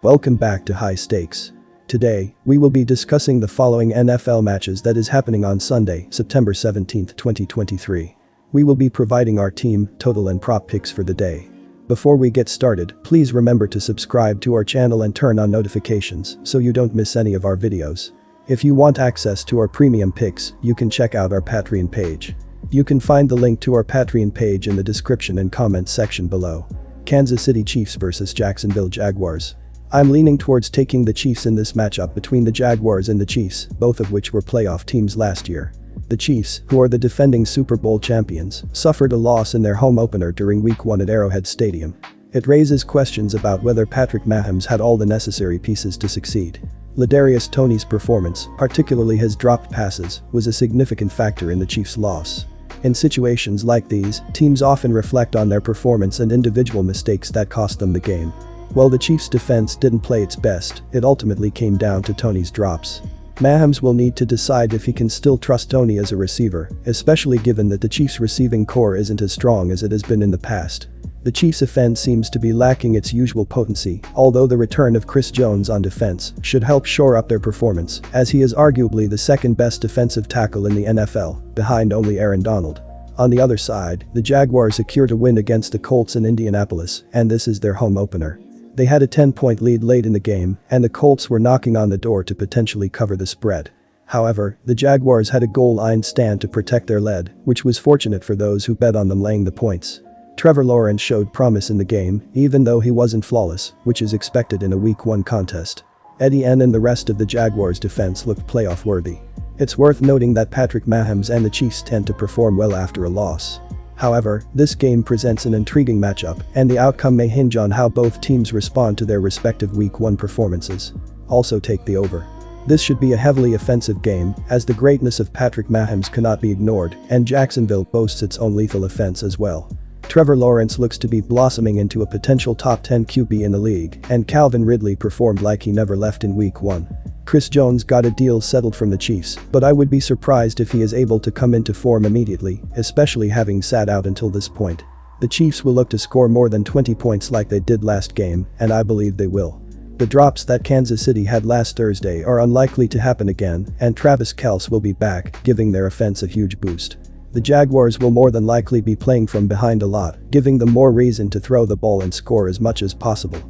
Welcome back to High Stakes. Today, we will be discussing the following NFL matches that is happening on Sunday, September 17, 2023. We will be providing our team, total and prop picks for the day. Before we get started, please remember to subscribe to our channel and turn on notifications so you don't miss any of our videos. If you want access to our premium picks, you can check out our Patreon page. You can find the link to our Patreon page in the description and comments section below. Kansas City Chiefs vs Jacksonville Jaguars. I'm leaning towards taking the Chiefs in this matchup between the Jaguars and the Chiefs, both of which were playoff teams last year. The Chiefs, who are the defending Super Bowl champions, suffered a loss in their home opener during Week 1 at Arrowhead Stadium. It raises questions about whether Patrick Mahomes had all the necessary pieces to succeed. Kadarius Toney's performance, particularly his dropped passes, was a significant factor in the Chiefs' loss. In situations like these, teams often reflect on their performance and individual mistakes that cost them the game. While the Chiefs' defense didn't play its best, it ultimately came down to Toney's drops. Mahomes will need to decide if he can still trust Toney as a receiver, especially given that the Chiefs' receiving core isn't as strong as it has been in the past. The Chiefs' offense seems to be lacking its usual potency, although the return of Chris Jones on defense should help shore up their performance, as he is arguably the second-best defensive tackle in the NFL, behind only Aaron Donald. On the other side, the Jaguars secured a win against the Colts in Indianapolis, and this is their home opener. They had a 10-point lead late in the game, and the Colts were knocking on the door to potentially cover the spread. However, the Jaguars had a goal line stand to protect their lead, which was fortunate for those who bet on them laying the points. Trevor Lawrence showed promise in the game, even though he wasn't flawless, which is expected in a Week 1 contest. Etienne and the rest of the Jaguars' defense looked playoff-worthy. It's worth noting that Patrick Mahomes and the Chiefs tend to perform well after a loss. However, this game presents an intriguing matchup, and the outcome may hinge on how both teams respond to their respective Week 1 performances. Also take the over. This should be a heavily offensive game, as the greatness of Patrick Mahomes cannot be ignored, and Jacksonville boasts its own lethal offense as well. Trevor Lawrence looks to be blossoming into a potential top 10 QB in the league, and Calvin Ridley performed like he never left in Week 1. Chris Jones got a deal settled from the Chiefs, but I would be surprised if he is able to come into form immediately, especially having sat out until this point. The Chiefs will look to score more than 20 points like they did last game, and I believe they will. The drops that Kansas City had last Thursday are unlikely to happen again, and Travis Kelce will be back, giving their offense a huge boost. The Jaguars will more than likely be playing from behind a lot, giving them more reason to throw the ball and score as much as possible.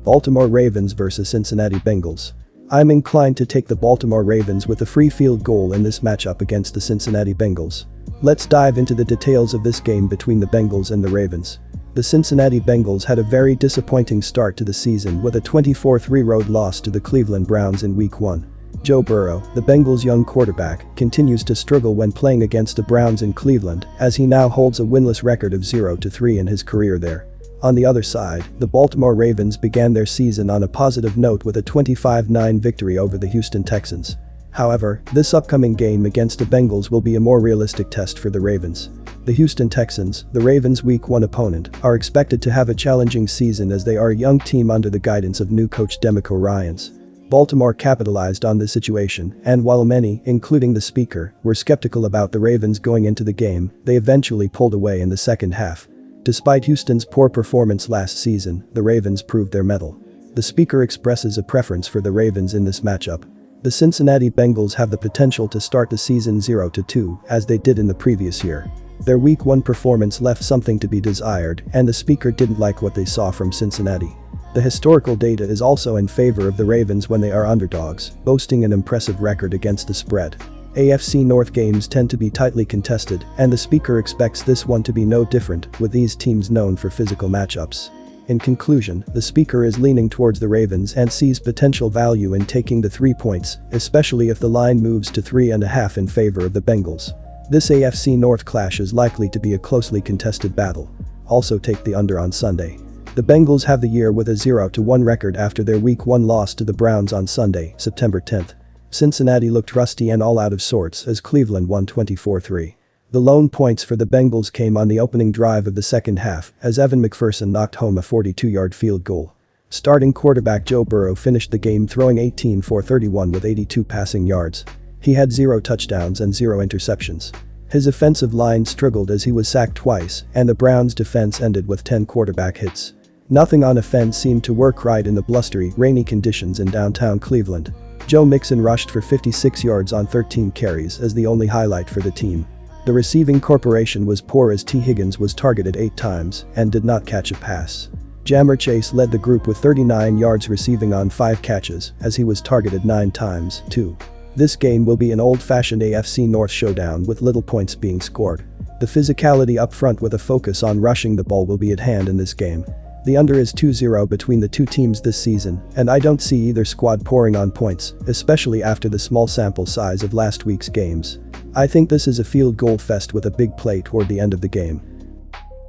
Baltimore Ravens vs Cincinnati Bengals. I'm inclined to take the Baltimore Ravens with a free field goal in this matchup against the Cincinnati Bengals. Let's dive into the details of this game between the Bengals and the Ravens. The Cincinnati Bengals had a very disappointing start to the season with a 24-3 road loss to the Cleveland Browns in Week 1. Joe Burrow, the Bengals' young quarterback, continues to struggle when playing against the Browns in Cleveland, as he now holds a winless record of 0-3 in his career there. On the other side, the Baltimore Ravens began their season on a positive note with a 25-9 victory over the Houston Texans. However, this upcoming game against the Bengals will be a more realistic test for the Ravens. The Houston Texans, the Ravens' Week 1 opponent, are expected to have a challenging season as they are a young team under the guidance of new coach DeMeco Ryans. Baltimore capitalized on this situation, and while many, including the speaker, were skeptical about the Ravens going into the game, they eventually pulled away in the second half. Despite Houston's poor performance last season, the Ravens proved their mettle. The speaker expresses a preference for the Ravens in this matchup. The Cincinnati Bengals have the potential to start the season 0-2, as they did in the previous year. Their Week 1 performance left something to be desired, and the speaker didn't like what they saw from Cincinnati. The historical data is also in favor of the Ravens when they are underdogs, boasting an impressive record against the spread. AFC North games tend to be tightly contested, and the speaker expects this one to be no different, with these teams known for physical matchups. In conclusion, the speaker is leaning towards the Ravens and sees potential value in taking the 3 points, especially if the line moves to 3.5 in favor of the Bengals. This AFC North clash is likely to be a closely contested battle. Also take the under on Sunday. The Bengals have the year with a 0-1 record after their Week 1 loss to the Browns on Sunday, September 10th. Cincinnati looked rusty and all out of sorts as Cleveland won 24-3. The lone points for the Bengals came on the opening drive of the second half as Evan McPherson knocked home a 42-yard field goal. Starting quarterback Joe Burrow finished the game throwing 18 for 31 with 82 passing yards. He had 0 touchdowns and 0 interceptions. His offensive line struggled as he was sacked twice, and the Browns' defense ended with 10 quarterback hits. Nothing on offense seemed to work right in the blustery, rainy conditions in downtown Cleveland. Joe Mixon rushed for 56 yards on 13 carries as the only highlight for the team. The receiving corporation was poor as T. Higgins was targeted 8 times and did not catch a pass. Jammer Chase led the group with 39 yards receiving on 5 catches as he was targeted 9 times, too. This game will be an old-fashioned AFC North showdown with little points being scored. The physicality up front with a focus on rushing the ball will be at hand in this game. The under is 2-0 between the two teams this season, and I don't see either squad pouring on points, especially after the small sample size of last week's games. I think this is a field goal fest with a big play toward the end of the game.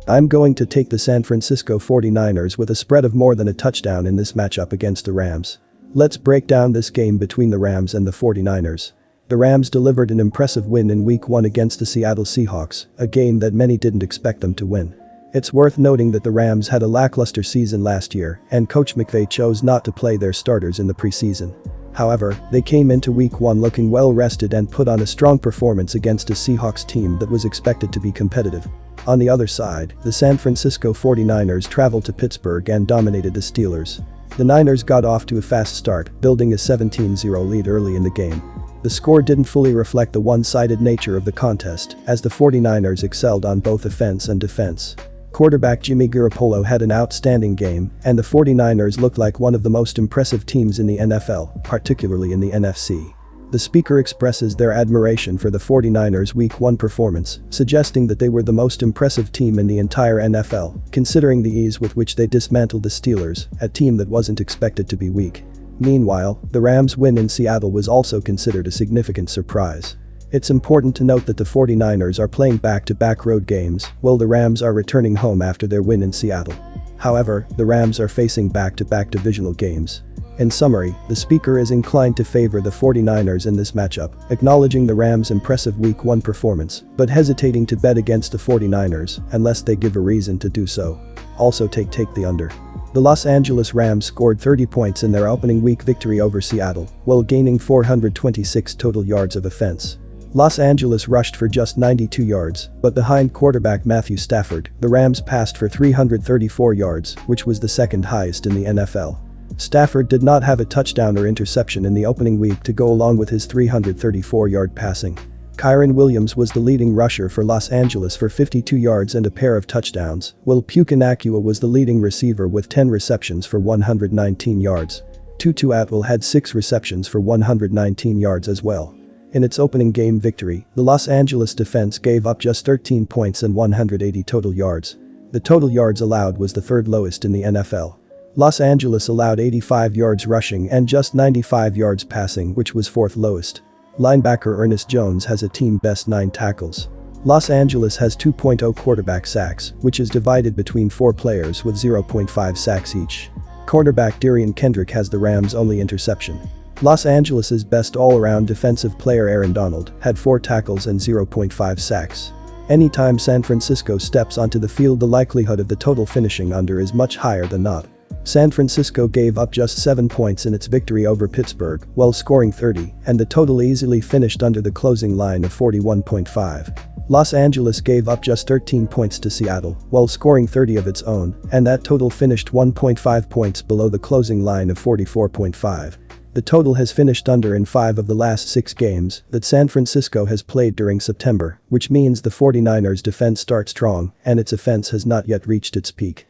I'm going to take the San Francisco 49ers with a spread of more than a touchdown in this matchup against the Rams. Let's break down this game between the Rams and the 49ers. The Rams delivered an impressive win in Week 1 against the Seattle Seahawks, a game that many didn't expect them to win. It's worth noting that the Rams had a lackluster season last year, and Coach McVay chose not to play their starters in the preseason. However, they came into Week 1 looking well rested and put on a strong performance against a Seahawks team that was expected to be competitive. On the other side, the San Francisco 49ers traveled to Pittsburgh and dominated the Steelers. The Niners got off to a fast start, building a 17-0 lead early in the game. The score didn't fully reflect the one-sided nature of the contest, as the 49ers excelled on both offense and defense. Quarterback Jimmy Garoppolo had an outstanding game, and the 49ers looked like one of the most impressive teams in the NFL, particularly in the NFC. The speaker expresses their admiration for the 49ers' Week 1 performance, suggesting that they were the most impressive team in the entire NFL, considering the ease with which they dismantled the Steelers, a team that wasn't expected to be weak. Meanwhile, the Rams' win in Seattle was also considered a significant surprise. It's important to note that the 49ers are playing back-to-back road games, while the Rams are returning home after their win in Seattle. However, the Rams are facing back-to-back divisional games. In summary, the speaker is inclined to favor the 49ers in this matchup, acknowledging the Rams' impressive Week 1 performance, but hesitating to bet against the 49ers unless they give a reason to do so. Also take the under. The Los Angeles Rams scored 30 points in their opening week victory over Seattle, while gaining 426 total yards of offense. Los Angeles rushed for just 92 yards, but behind quarterback Matthew Stafford, the Rams passed for 334 yards, which was the second highest in the NFL. Stafford did not have a touchdown or interception in the opening week to go along with his 334-yard passing. Kyren Williams was the leading rusher for Los Angeles for 52 yards and a pair of touchdowns, while Puka Nacua was the leading receiver with 10 receptions for 119 yards. Tutu Atwell had 6 receptions for 119 yards as well. In its opening game victory, the Los Angeles defense gave up just 13 points and 180 total yards. The total yards allowed was the third lowest in the NFL. Los Angeles allowed 85 yards rushing and just 95 yards passing, which was fourth lowest. Linebacker Ernest Jones has a team-best 9 tackles. Los Angeles has 2.0 quarterback sacks, which is divided between 4 players with 0.5 sacks each. Cornerback Darian Kendrick has the Rams' only interception. Los Angeles' best all-around defensive player Aaron Donald had 4 tackles and 0.5 sacks. Anytime San Francisco steps onto the field, the likelihood of the total finishing under is much higher than not. San Francisco gave up just 7 points in its victory over Pittsburgh, while scoring 30, and the total easily finished under the closing line of 41.5. Los Angeles gave up just 13 points to Seattle, while scoring 30 of its own, and that total finished 1.5 points below the closing line of 44.5. The total has finished under in 5 of the last 6 games that San Francisco has played during September, which means the 49ers' defense starts strong and its offense has not yet reached its peak.